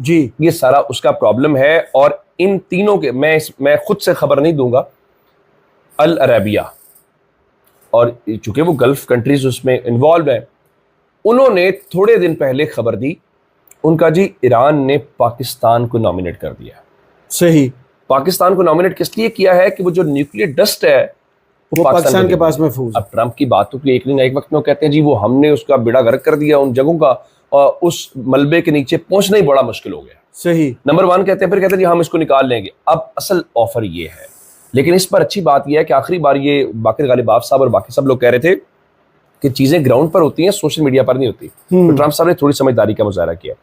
جی یہ سارا اس کا پرابلم ہے. اور ان تینوں کے میں خود سے خبر نہیں دوں گا. العربیہ اور چونکہ وہ گلف کنٹریز اس میں انوالو ہیں, انہوں نے تھوڑے دن پہلے خبر دی, ان کا جی ایران نے پاکستان کو نامینیٹ کر دیا. صحیح. پاکستان کو نامینیٹ کس لیے کیا ہے کہ وہ جو نیوکلیئر ڈسٹ ہے وہ پاکستان کے پاس محفوظ. اب ٹرمپ کی باتوں کے ایک وقت میں وہ کہتے ہیں جی وہ ہم نے اس کا بیڑا غرق کر دیا ان جگہوں کا, اور اس ملبے کے نیچے پہنچنا ہی بڑا مشکل ہو گیا. صحیح. نمبر 1 کہتے ہیں, پھر کہتے ہیں جی ہم اس کو نکال لیں گے. اب اصل آفر یہ ہے, لیکن اس پر اچھی بات یہ ہے کہ آخری بار یہ باقر غالب آف صاحب اور باقی سب لوگ کہہ رہے تھے کہ چیزیں گراؤنڈ پر ہوتی ہیں, سوشل میڈیا پر نہیں ہوتی. تو ٹرمپ صاحب نے تھوڑی سمجھداری کا مظاہرہ کیا.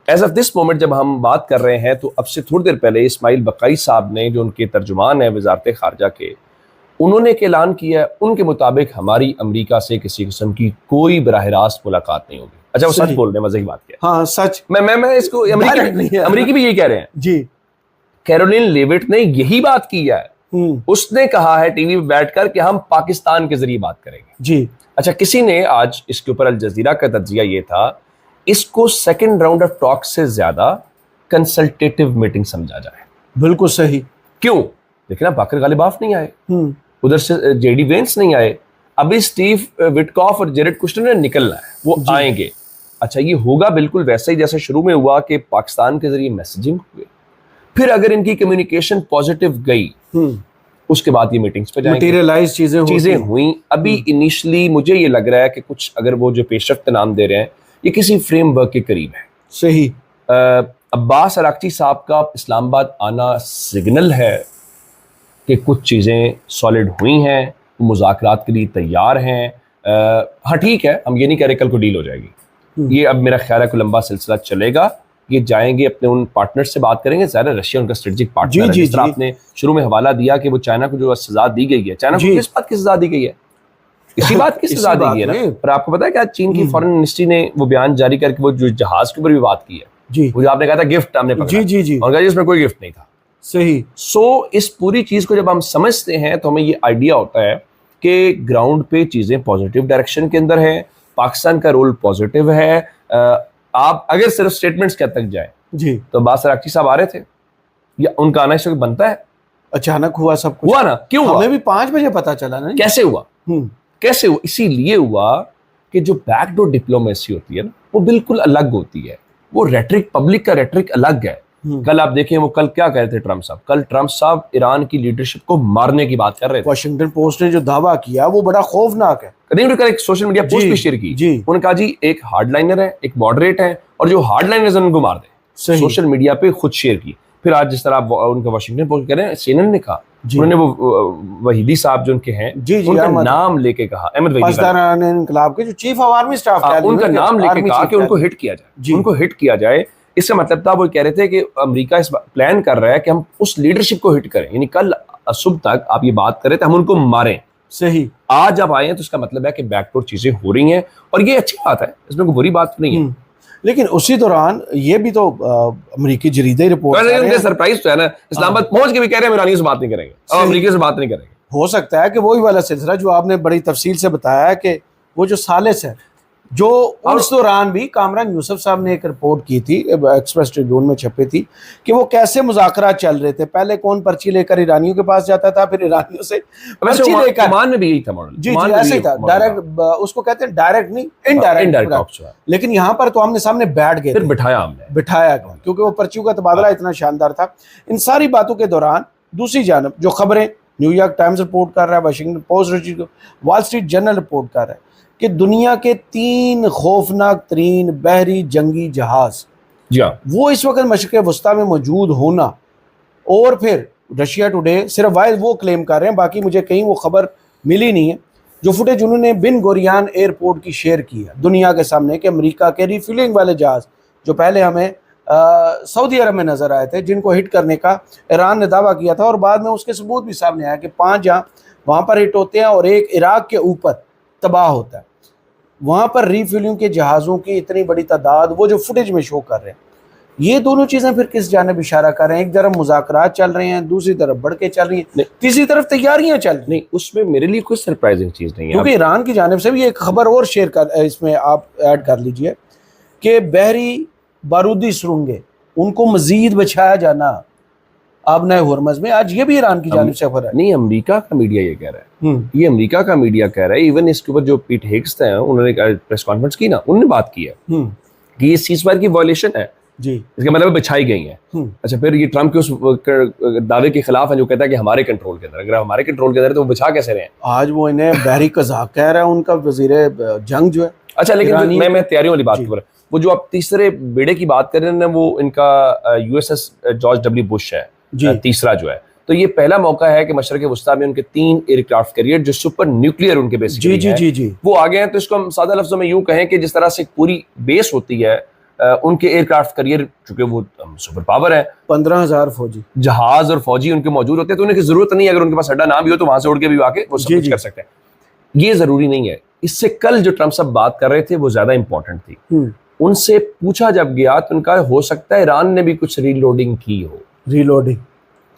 ایز آف دس مومنٹ جب ہم بات کر رہے ہیں تو اب سے تھوڑی دیر پہلے اسماعیل بقائی صاحب نے, جو ان کے ترجمان ہیں وزارت خارجہ کے, انہوں نے ایک اعلان کیا ہے, ان کے مطابق ہماری امریکہ سے کسی قسم کی کوئی براہ راست ملاقات نہیں ہوگی. اچھا وہ سچ بول رہے ہیں, مزے کی بات کیا. ہاں سچ. میں اس کو امریکی بھی یہی کہہ رہے ہیں. جی کیرولین لیوٹ نے یہی بات کی ہے. اس نے کہا ہے ٹی وی پہ بیٹھ کر کہ ہم پاکستان کے ذریعے بات کریں گے. جی اچھا, کسی نے آج اس کے اوپر الجزیرہ کا تجزیہ یہ تھا, اس کو سیکنڈ راؤنڈ آف ٹاک سے زیادہ کنسلٹیٹو میٹنگ سمجھا جائے. بالکل صحیح. کیوں؟ لیکن اب باقر غالب آف نہیں آئے, ادھر سے جے ڈی وینس نہیں آئے, ابھی اسٹیو وٹکاف اور جیرڈ کشنر نے نکلنا ہے, وہ آئیں گے. اچھا, یہ ہوگا بالکل ویسے ہی جیسے شروع میں ہوا کہ پاکستان کے ذریعے میسیجنگ ہوئے, پھر اگر ان کی کمیونیکیشن پازیٹیو گئی اس کے بعد یہ میٹنگز پہ جائیں گے, مٹیریلائز چیزیں ہوئیں. ابھی انیشلی مجھے یہ لگ رہا ہے کہ کچھ اگر وہ جو پیش رفت نام دے رہے ہیں یہ کسی فریم ورک کے قریب ہے. صحیح. عباس اراقچی صاحب کا اسلام آباد آنا سگنل ہے کہ کچھ چیزیں سالڈ ہوئی ہیں, مذاکرات کے لیے تیار ہیں. ہاں ٹھیک ہے, ہم یہ نہیں کہہ رہے کل کو ڈیل ہو جائے گی, یہ اب میرا خیال ہے کہ لمبا سلسلہ چلے گا. یہ جائیں گے اپنے ان پارٹنر سے بات کریں گے, ظاہر رشیا ان کا اسٹریٹجک پارٹنر ہے. جس طرح آپ نے شروع میں حوالہ دیا کہ وہ چائنا کو جو سزا دی گئی ہے, چائنا کو کس بات کی سزا دی گئی ہے؟ اسی بات کی سزا دی گئی ہے نا. پر آپ کو پتا ہے کہ چین کی فارن منسٹری نے وہ بیان جاری کر کے وہ جو جہاز کے اوپر بھی بات کی ہے, جی وہ جو آپ نے کہا تھا گفٹ ہم نے پکڑا, جی اور اس میں کوئی گفٹ نہیں تھا. صحیح. اس پوری چیز کو جب ہم سمجھتے ہیں تو ہمیں یہ آئیڈیا ہوتا ہے کہ گراؤنڈ پہ چیزیں پازیٹیو ڈائریکشن کے اندر ہیں, پاکستان کا رول پازیٹیو ہے. آپ اگر صرف اسٹیٹمنٹس کے تک جائیں جی تو عباس اراقچی صاحب آ رہے تھے, یا ان کا آنا اس وقت بنتا ہے؟ اچانک ہوا سب کچھ, ہوا نا. کیوں ہوا؟ ہمیں بھی 5 بجے پتا چلا نا. کیسے ہوا؟ کیسے ہوا؟ اسی لیے ہوا کہ جو بیک ڈور ڈپلومیسی ہوتی ہے نا وہ بالکل الگ ہوتی ہے. وہ ریٹرک, پبلک کا ریٹرک الگ ہے. کل آپ دیکھیں وہ کل کیا کہہ رہے تھے ٹرمپ صاحب, کل ٹرمپ صاحب ایران کی لیڈرشپ کو مارنے کی بات کر رہے تھے. واشنگٹن پوسٹ نے جو دعویٰ کیا وہ بڑا خوفناک ہے. ایک سوشل میڈیا پوسٹ بھی شیئر کی, انہوں نے کہا جی ایک ہارڈ لائنر ہے, ایک ماڈریٹ ہے, اور جو ہارڈ لائنر ان کو مار دیں. سوشل میڈیا پہ خود شیئر کی. پھر آج جس طرح ان کا واشنگٹن پوسٹ کہہ رہے ہیں, CNN نے کہا, انہوں نے وہ وحیدی صاحب جو ان کے ہیں ان کا نام لے کے کہا, احمد وحیدی صاحب انقلاب کے جو چیف آف آرمی اسٹاف, ان کا نام لے کے کہا کہ ان کو ہٹ کیا جائے, ان کو ہٹ کیا جائے. اس کا مطلب تھا وہ کہہ رہے تھے کہ امریکہ اس پلان کر رہا ہے کہ ہم اس لیڈرشپ کو ہٹ کریں, یعنی کل صبح تک آپ یہ بات کریں تو ہم ان کو ماریں. صحیح. آج آپ آئے ہیں تو اس کا مطلب ہے کہ بیک ڈور چیزیں ہو رہی ہیں, اور یہ اچھی بات ہے, اس میں کوئی بری بات نہیں ہے. لیکن اسی دوران یہ بھی تو امریکی جریدے رپورٹ سرپرائز تو ہے نا, اسلام آباد پہنچ کے بھی کہہ رہے ہیں ہم ایرانیوں سے بات نہیں کریں گے اور امریکی سے بات نہیں کریں گے. ہو سکتا ہے کہ وہی والا سلسلہ جو آپ نے بڑی تفصیل سے بتایا کہ وہ جو ثالث ہے, جو اس دوران بھی کامران یوسف صاحب نے ایک رپورٹ کی تھی, ایکسپریس ٹریبیون میں چھپی تھی, کہ وہ کیسے مذاکرات چل رہے تھے. پہلے کون پرچی لے کر ایرانیوں کے پاس جاتا تھا, پھر ایرانیوں سے پرچی لے کر. عمان میں بھی یہی تھا ماڈل. جی ایسے ہی تھا, ڈائریکٹ اس کو کہتے ہیں ڈائریکٹ نہیں, انڈائریکٹ. لیکن یہاں پر تو آمنے سامنے بیٹھ گئے, پھر بٹھایا گیا, کیونکہ وہ پرچیوں کا تبادلہ اتنا شاندار تھا. ان ساری باتوں کے دوران دوسری جانب جو خبریں نیو یارک ٹائمز رپورٹ کر رہا ہے, Washington Post, Wall Street Journal report کر رہا ہے کہ دنیا کے 3 خوفناک ترین بحری جنگی جہاز وہ اس وقت مشرق وسطیٰ میں موجود ہونا, اور پھر رشیا ٹوڈے صرف واحد وہ کلیم کر رہے ہیں, باقی مجھے کہیں وہ خبر ملی نہیں ہے, جو فوٹیج انہوں نے بن گوریان ایئرپورٹ کی شیئر کی ہے دنیا کے سامنے, کہ امریکہ کے ریفیلنگ والے جہاز جو پہلے ہمیں سعودی عرب میں نظر آئے تھے, جن کو ہٹ کرنے کا ایران نے دعویٰ کیا تھا, اور بعد میں اس کے ثبوت بھی سامنے آیا کہ 5 جہاں وہاں پر ہٹ ہوتے ہیں اور ایک عراق کے اوپر تباہ ہوتا ہے. وہاں پر ریفیلنگ کے جہازوں کی اتنی بڑی تعداد, وہ جو فوٹیج میں شو کر رہے ہیں, یہ دونوں چیزیں پھر کس جانب اشارہ کر رہے ہیں؟ ایک طرف مذاکرات چل رہے ہیں, دوسری طرف بڑھ کے چل رہی ہیں, تیسری طرف تیاریاں چل رہی ہیں. اس میں میرے لیے کوئی سرپرائزنگ چیز نہیں ہے, کیونکہ ایران کی جانب سے بھی ایک خبر اور شیئر کر, اس میں آپ ایڈ کر لیجئے کہ بحری بارودی سرنگیں ان کو مزید بچایا جانا آبنائے ہرمز میں، آج یہ بھی ایران کی جانب سے خبر ہے. نہیں، امریکہ کا میڈیا یہ کہہ رہا ہے، یہ امریکہ کا میڈیا کہہ رہا ہے. ایون اس کے اوپر جو پیٹ ہیگس تھے انہوں نے پریس کانفرنس کی نا، انہوں نے بات کی ہے کہ یہ سیز فائر کی وائلیشن ہے. جی، اس کا مطلب بچھائی گئی ہیں. اچھا، پھر یہ ٹرمپ کے اس دعوے کے خلاف ہے جو کہتا ہے کہ ہمارے کنٹرول کے اندر، اگر ہمارے کنٹرول کے اندر ہے تو وہ بچھا کیسے رہے ہیں؟ آج وہ انہیں بحری قزاق کہہ رہا ہے ان کا وزیر جنگ جو ہے. اچھا، لیکن میں تیاریوں والی بات کر رہا ہوں. وہ جو آپ تیسرے بیڑے کی بات کر رہے ہیں نا، وہ ان کا U S S George W Bush ہے، تیسرا جو ہے. تو یہ پہلا موقع ہے کہ مشرق وسطیٰ میں ان کے 3 ایئر کرافٹ کیریئر جو سپر نیوکلیئر ان کے بیسکلی ہیں وہ آگے ہیں. تو اس کو ہم سادہ لفظوں میں یوں کہیں کہ جس طرح سے ایک پوری بیس ہوتی ہے ان کے ایئر کرافٹ کیریئر، چونکہ وہ سپر پاور ہے، 15,000 فوجی جہاز اور فوجی ان کے موجود ہوتے ہیں، تو انہیں کی ضرورت نہیں ہے اگر ان کے پاس اڈا نہ بھی ہو تو وہاں سے اڑ کے بھی آ کے وہ سب کچھ کر سکتے ہیں. یہ ضروری نہیں ہے. اس سے کل جو ٹرمپ صاحب بات کر رہے تھے وہ زیادہ امپورٹنٹ تھی. ان سے پوچھا جب گیا تو ان کا ہو سکتا ہے ایران نے بھی کچھ ری لوڈنگ کی ہو. ری لوڈنگ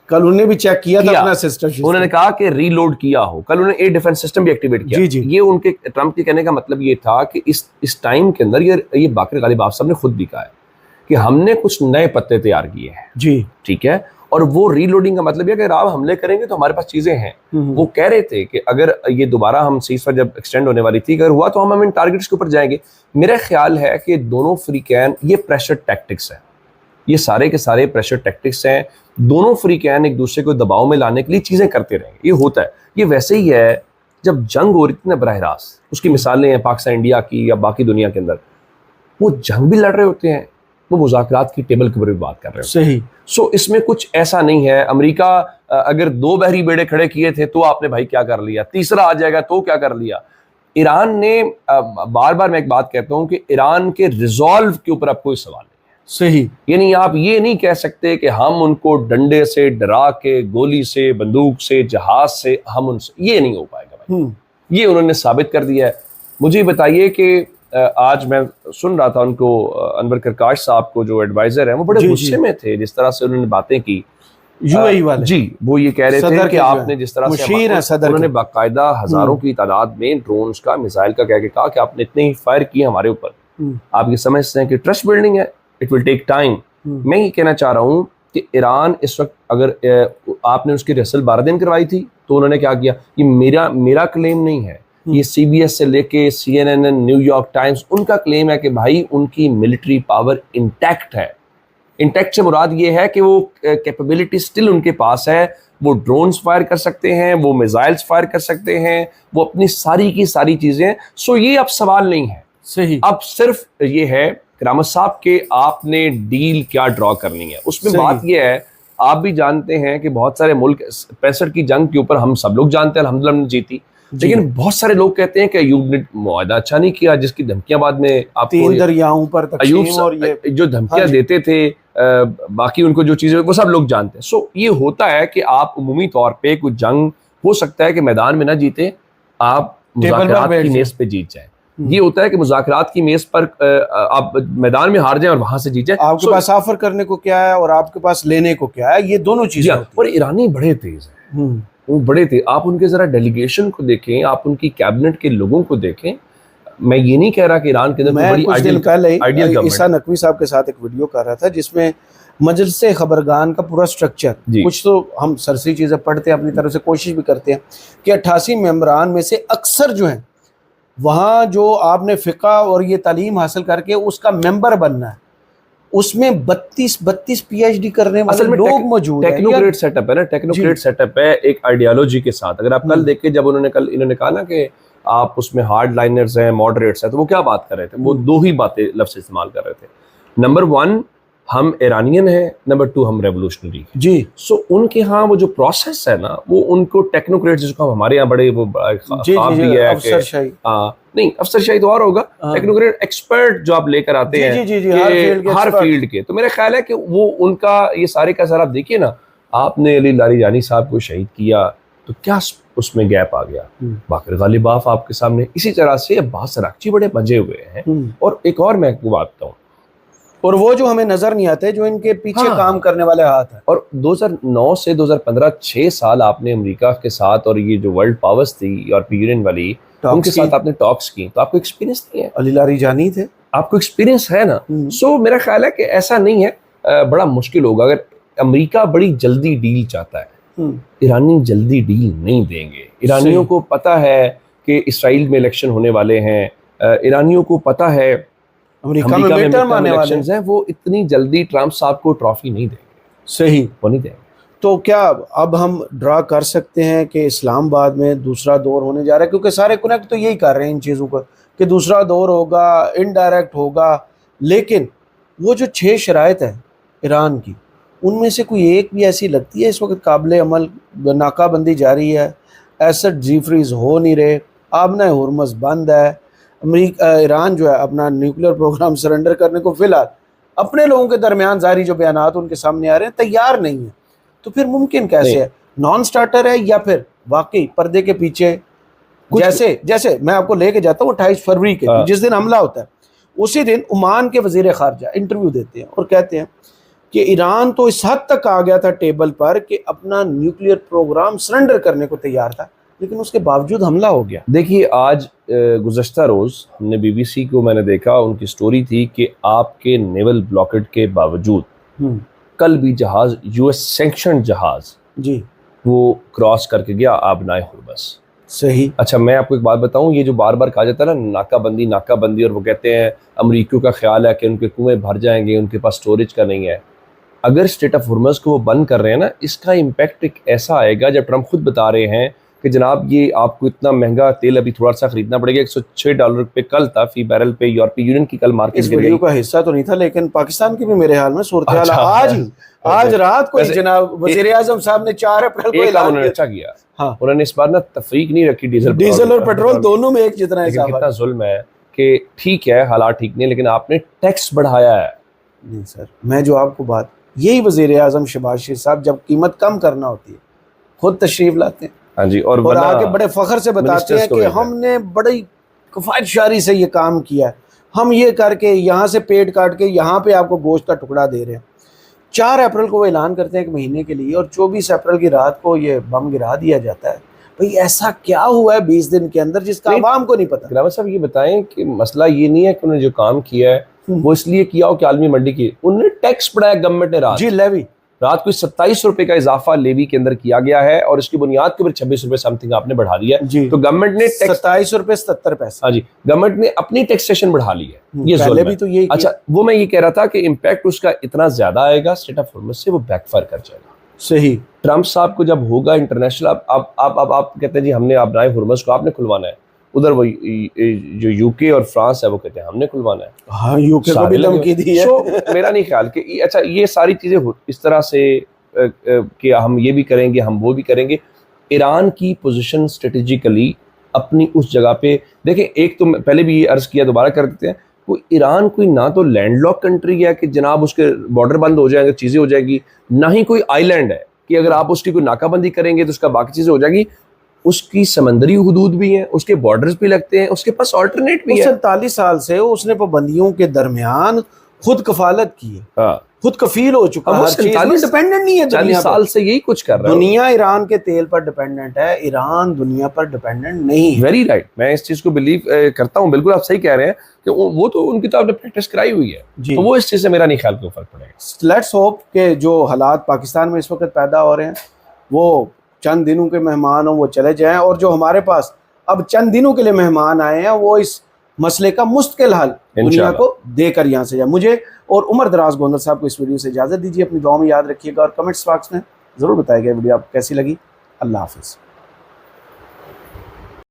کل انہوں نے بھی چیک کیا تھا اپنا سسٹم، انہوں نے کہا کہ ری لوڈ کیا ہو. کل انہوں نے ایئر ڈیفنس سسٹم بھی ایکٹیویٹ کیا. یہ ان کے ٹرمپ کے کہنے کا مطلب یہ تھا کہ اس ٹائم کے اندر یہ باقر غالب آف صاحب نے خود بھی کہا ہے کہ ہم نے کچھ نئے پتے تیار کیے ہیں. جی ٹھیک ہے. اور وہ ری لوڈنگ کا مطلب یہ کہ اگر آپ حملے کریں گے تو ہمارے پاس چیزیں ہیں. وہ کہہ رہے تھے کہ اگر یہ دوبارہ ہم سیز فائر جب ایکسٹینڈ ہونے والی تھی اگر ہوا تو ہم ان ٹارگیٹس کے اوپر جائیں گے. میرا خیال ہے کہ دونوں فریقین یہ پریشر ٹیکٹکس ہیں، یہ سارے کے سارے پریشر ٹیکٹکس ہیں. دونوں فریقین ایک دوسرے کو دباؤ میں لانے کے لیے چیزیں کرتے رہیں گے. یہ ہوتا ہے. یہ ویسے ہی ہے جب جنگ ہو رہی تھی نا براہ راست، اس کی مثالیں ہیں پاکستان انڈیا کی یا باقی دنیا کے اندر. وہ جنگ بھی لڑ رہے ہوتے ہیں، وہ مذاکرات کی ٹیبل کے اوپر بھی بات کر رہے ہیں. صحیح. اس میں کچھ ایسا نہیں ہے. امریکہ اگر 2 بحری بیڑے کھڑے کیے تھے تو آپ نے بھائی کیا کر لیا، تیسرا آ جائے گا تو کیا کر لیا. ایران نے بار بار میں ایک بات کہتا ہوں کہ ایران کے ریزالو کے اوپر اب کوئی سوال نہیں. صحیح. یعنی آپ یہ نہیں کہہ سکتے کہ ہم ان کو ڈنڈے سے ڈرا کے، گولی سے، بندوق سے، جہاز سے، ہم ان سے، یہ نہیں ہو پائے گا بھائی. یہ انہوں نے ثابت کر دیا ہے. مجھے بتائیے کہ آج میں سن رہا تھا ان کو، انور کرکاش صاحب کو جو ایڈوائزر ہیں وہ بڑے غصے میں تھے جس طرح سے انہوں نے باتیں کی. یو اے ای والے، جی وہ یہ کہہ رہے تھے کہ آپ نے جس طرح سے انہوں نے باقاعدہ ہزاروں کی تعداد میں ڈرونز کا، میزائل کا کہہ کے کہا کہ آپ نے اتنے ہی فائر کیے ہمارے اوپر. آپ یہ سمجھتے ہیں کہ ٹرسٹ بلڈنگ ہے، اٹ ول ٹیک ٹائم. میں یہ کہنا چاہ رہا ہوں کہ ایران اس وقت اگر آپ نے اس کی ریہرسل 12 دن کروائی تھی تو انہوں نے کیا کیا. یہ میرا کلیم نہیں ہے، یہ سی بی ایس سے لے کے CNN، نیو یارک ٹائمز، ان کا کلیم ہے کہ بھائی ان کی ملٹری پاور انٹیکٹ ہے. انٹیکٹ سے مراد یہ ہے کہ وہ کیپیبلٹی سٹل ان کے پاس ہے. وہ ڈرونز فائر کر سکتے ہیں، وہ میزائلز فائر کر سکتے ہیں، وہ اپنی ساری کی ساری چیزیں. سو یہ اب سوال نہیں ہے. صحیح. اب صرف یہ ہے کرامت صاحب کہ آپ نے ڈیل کیا ڈرا کرنی ہے. اس میں بات یہ ہے، آپ بھی جانتے ہیں کہ بہت سارے ملک 65 کی جنگ کے اوپر ہم سب لوگ جانتے ہیں الحمدللہ ہم نے جیتی، لیکن بہت سارے لوگ کہتے ہیں کہ ایوب نے معاہدہ اچھا نہیں کیا، جس کی دھمکیاں بعد میں آپ 3 دریاؤں پر تقسیم اور یہ جو دھمکیاں دیتے تھے، باقی ان کو جو چیزیں وہ سب لوگ جانتے ہیں. سو یہ ہوتا ہے کہ آپ عمومی طور پہ کوئی جنگ ہو سکتا ہے کہ میدان میں نہ جیتے، آپ مذاکرات کی میز پہ جیت جائیں. یہ ہوتا ہے کہ مذاکرات کی میز پر آپ میدان میں ہار جائیں اور وہاں سے جیت جائیں. آپ کے پاس آفر کرنے کو کیا ہے اور آپ کے پاس لینے کو کیا ہے، یہ دونوں چیزیں. اور ایرانی بڑے تیز ہیں، وہ بڑے تھے. آپ ان کے ذرا ڈیلیگیشن کو دیکھیں، آپ ان کی کیبنٹ کے لوگوں کو دیکھیں. میں یہ نہیں کہہ رہا کہ ایران کے اندر میں کچھ دن پہلے عیسیٰ نقوی صاحب کے ساتھ ایک ویڈیو کر رہا تھا جس میں مجلس خبرگان کا پورا سٹرکچر، کچھ تو ہم سرسری چیزیں پڑھتے ہیں، اپنی طرف سے کوشش بھی کرتے ہیں کہ 88 ممبران میں سے اکثر جو ہیں وہاں جو آپ نے فقہ اور یہ تعلیم حاصل کر کے اس کا ممبر بننا ہے، اس میں 32 پی ایچ ڈی کرنے والے لوگ موجود ہیں. ٹیکنوکریٹ سیٹ اپ ہے نا، ٹیکنوکریٹ سیٹ اپ ہے ایک آئیڈیالوجی کے ساتھ. اگر آپ کل دیکھیں جب انہوں نے کہا نا کہ آپ اس میں ہارڈ لائنرز ہیں، ماڈریٹس ہیں، تو وہ کیا بات کر رہے تھے؟ وہ 2 ہی باتیں لفظ استعمال کر رہے تھے. نمبر 1 ہم ایرانین ہیں، نمبر 2 ہم ریولوشنری ہیں. جی. سو ان کے ہاں وہ جو پروسیس ہے نا، وہ ان کو ٹیکنوکریٹ جس کو ہمارے یہاں بڑے وہ خواب بھی ہے کہ نہیں افسر شاہی تو اور ہوگا، ٹیکنوکریٹ ایکسپرٹ جو آپ لے کر آتے ہیں ہر فیلڈ کے. تو میرا خیال ہے کہ وہ ان کا یہ سارے کا سارا آپ دیکھیے نا، آپ نے علی لاریجانی صاحب کو شہید کیا تو کیا اس میں گیپ آ گیا. باقر غالب آف آپ کے سامنے. اسی طرح سے عباس سراغچی بڑے بجے ہوئے ہیں. اور ایک اور میں کو بات بتاؤں، اور وہ جو ہمیں نظر نہیں آتے جو ان کے پیچھے کام کرنے والے ہاتھ ہیں. اور 2009 سے 2015 6 سال آپ نے امریکہ کے ساتھ اور یہ جو ورلڈ پاورز تھی یورپی یونین والی ان کے ساتھ آپ نے ٹاکس کی، تو آپ کو ایکسپیرینس نہیں ہے. علی لاریجانی تھے، آپ کو ایکسپیرینس ہے نا. سو میرا خیال ہے کہ ایسا نہیں ہے. بڑا مشکل ہوگا. اگر امریکہ بڑی جلدی ڈیل چاہتا ہے, ایرانی جلدی ڈیل نہیں دیں گے. ایرانیوں کو پتہ ہے کہ اسرائیل میں الیکشن ہونے والے ہیں, ایرانیوں کو پتہ ہے امریکہ میں الیکشنز ہیں, وہ اتنی جلدی ٹرمپ صاحب کو ٹرافی نہیں دیں گے. صحیح, وہ نہیں دیں گے. تو کیا اب ہم ڈرا کر سکتے ہیں کہ اسلام آباد میں دوسرا دور ہونے جا رہا ہے؟ کیونکہ سارے کنیکٹ تو یہی کر رہے ہیں ان چیزوں کا کہ دوسرا دور ہوگا, انڈائریکٹ ہوگا, لیکن وہ جو 6 شرائط ہیں ایران کی, ان میں سے کوئی ایک بھی ایسی لگتی ہے اس وقت قابل عمل؟ ناکہ بندی جاری ہے, ایسڈ جی فریز ہو نہیں رہے, آبنہ ہرمز بند ہے, ایران جو ہے اپنا نیوکلیر پروگرام سرنڈر کرنے کو فی الحال اپنے لوگوں کے درمیان ظاہری جو بیانات ان کے سامنے آ رہے ہیں تیار نہیں ہیں. تو پھر ممکن کیسے ہے؟ نان سٹارٹر ہے یا پھر واقعی پردے کے پیچھے جیسے میں آپ کو لے کے جاتا ہوں 28 فروری کے جس دن حملہ ہوتا ہے, اسی دن عمان کے وزیر خارجہ انٹرویو دیتے ہیں اور کہتے ہیں کہ ایران تو اس حد تک آ گیا تھا ٹیبل پر کہ اپنا نیوکلیر پروگرام سرنڈر کرنے کو تیار تھا, لیکن اس کے باوجود حملہ ہو گیا. دیکھیے آج گزشتہ روز ہم نے بی بی سی کو میں نے دیکھا, ان کی سٹوری تھی کہ آپ کے نیول بلاکڈ کے باوجود کل بھی جہاز یو ایس سینکشن جہاز جی وہ کراس کر کے گیا آبنائے ہرمز. صحیح. اچھا میں آپ کو ایک بات بتاؤں, یہ جو بار بار کہا جاتا ہے نا ناکہ بندی, اور وہ کہتے ہیں امریکیوں کا خیال ہے کہ ان کے کنویں بھر جائیں گے, ان کے پاس سٹوریج کا نہیں ہے. اگر اسٹریٹ آف ہرمز کو وہ بند کر رہے ہیں نا, اس کا امپیکٹ ایک ایسا آئے گا, جب ٹرمپ خود بتا رہے ہیں کہ جناب یہ آپ کو اتنا مہنگا تیل ابھی تھوڑا سا خریدنا پڑے گا, $106 پہ کل تھا فی بیرل پہ, یورپی یونین کی کل مارکیٹ. اس ویڈیو کا حصہ تو نہیں تھا, لیکن پاکستان کی بھی میرے حال میں صورتحال آج رات کو جناب وزیر اعظم صاحب نے 4 اپریل کو اعلان کیا. اچھا کیا انہوں نے اس بار نا تفریق نہیں رکھی, ڈیزل اور پیٹرول دونوں میں ایک جتنا اضافہ. کتنا ظلم ہے کہ ٹھیک ہے حالات ٹھیک نہیں, لیکن آپ نے ٹیکس بڑھایا ہے. نہیں سر, میں جو آپ کو بات, یہی وزیر اعظم شہباز شریف صاحب جب قیمت کم کرنا ہوتی ہے خود تشریف لاتے ہیں, ہاں جی, اور آگے بڑے فخر سے بتاتے ہیں کہ ہم نے بڑی کفایت شاری سے یہ کام کیا ہے, ہم یہ کر کے یہاں سے پیٹ کاٹ کے یہاں پہ آپ کو گوشت کا ٹکڑا دے رہے ہیں. 4 اپریل کو وہ اعلان کرتے ہیں 1 مہینے کے لیے, اور 24 اپریل کی رات کو یہ بم گرا دیا جاتا ہے. بھئی ایسا کیا ہوا ہے 20 دن کے اندر جس کا عوام کو نہیں پتا؟ گراما صاحب یہ بتائیں کہ مسئلہ یہ نہیں ہے کہ انہوں نے جو کام کیا ہے وہ اس لیے کیا ہو کہ عالمی منڈی کی, انہوں نے ٹیکس بڑھایا گورنمنٹ نے رات, جی لیوی رات کو $27 کا اضافہ لیوی کے اندر کیا گیا ہے, اور اس کی بنیاد کے اوپر $26 سم تھنگ آپ نے بڑھا دیا ہے. تو گورنمنٹ نے $27.77. ہاں جی, گورنمنٹ نے اپنی ٹیکسیشن بڑھا لی ہے, یہ ظلم ہے. اچھا وہ میں یہ کہہ رہا تھا کہ امپیکٹ اس کا اتنا زیادہ آئے گا اسٹریٹ آف ہرمز سے, وہ بیک فائر کر جائے گا. صحیح. ٹرمپ صاحب کو جب ہوگا انٹرنیشنل, آپ کہتے ہیں جی ہم نے آبنائے ہرمز کو آپ نے کھلوانا ہے, ادھر وہ جو یو کے اور فرانس ہے وہ کہتے ہیں ہم نے کھلوانا ہے. ہاں یو کے کو بھی دھمکی دی ہے. میرا نہیں خیال کہ اچھا یہ ساری چیزیں اس طرح سے کہ ہم یہ بھی کریں گے ہم وہ بھی کریں گے. ایران کی پوزیشن اسٹریٹجیکلی اپنی اس جگہ پہ دیکھیں, ایک تو پہلے بھی یہ عرض کیا دوبارہ کر دیتے ہیں, کوئی ایران کوئی نہ تو لینڈ لاک کنٹری ہے کہ جناب اس کے بارڈر بند ہو جائیں گے چیزیں ہو جائے گی, نہ ہی کوئی آئی لینڈ ہے کہ اگر آپ اس کی کوئی ناکہ بندی کریں گے تو اس کا باقی چیزیں ہو جائے گی. اس کی سمندری حدود بھی ہیں, اس کے بارڈرز بھی لگتے ہیں, اس کے پاس آلٹرنیٹ بھی ہے. 47 سال سے اس نے پابندیوں کے درمیان خود کفالت کی ہے, خود کفیل ہو چکا ہے, ہر چیز میں ڈیپینڈنٹ نہیں ہے. 40 سال سے یہی کچھ کر رہا ہے. دنیا ایران کے تیل پر ڈیپینڈنٹ ہے, ایران دنیا پر ڈیپینڈنٹ نہیں. ویری رائٹ, میں اس چیز کو بلیو کرتا ہوں, بالکل آپ صحیح کہہ رہے ہیں کہ وہ تو ان کی تو آپ نے پریکٹس کرائی ہوئی ہے, تو وہ اس چیز سے میرا نہیں خیال کوئی فرق پڑے گا. لیٹس ہوپ کہ جو حالات پاکستان میں اس وقت پیدا ہو رہے ہیں وہ چند دنوں کے مہمان ہوں, وہ چلے جائیں, اور جو ہمارے پاس اب چند دنوں کے لیے مہمان آئے ہیں وہ اس مسئلے کا مستقل حل دنیا کو دے کر یہاں سے جائے. مجھے اور عمر دراز گوندل صاحب کو اس ویڈیو سے اجازت دیجیے, اپنی دعاؤں میں یاد رکھیے گا, اور کمنٹس باکس میں ضرور بتائیے گا ویڈیو آپ کو کیسی لگی. اللہ حافظ.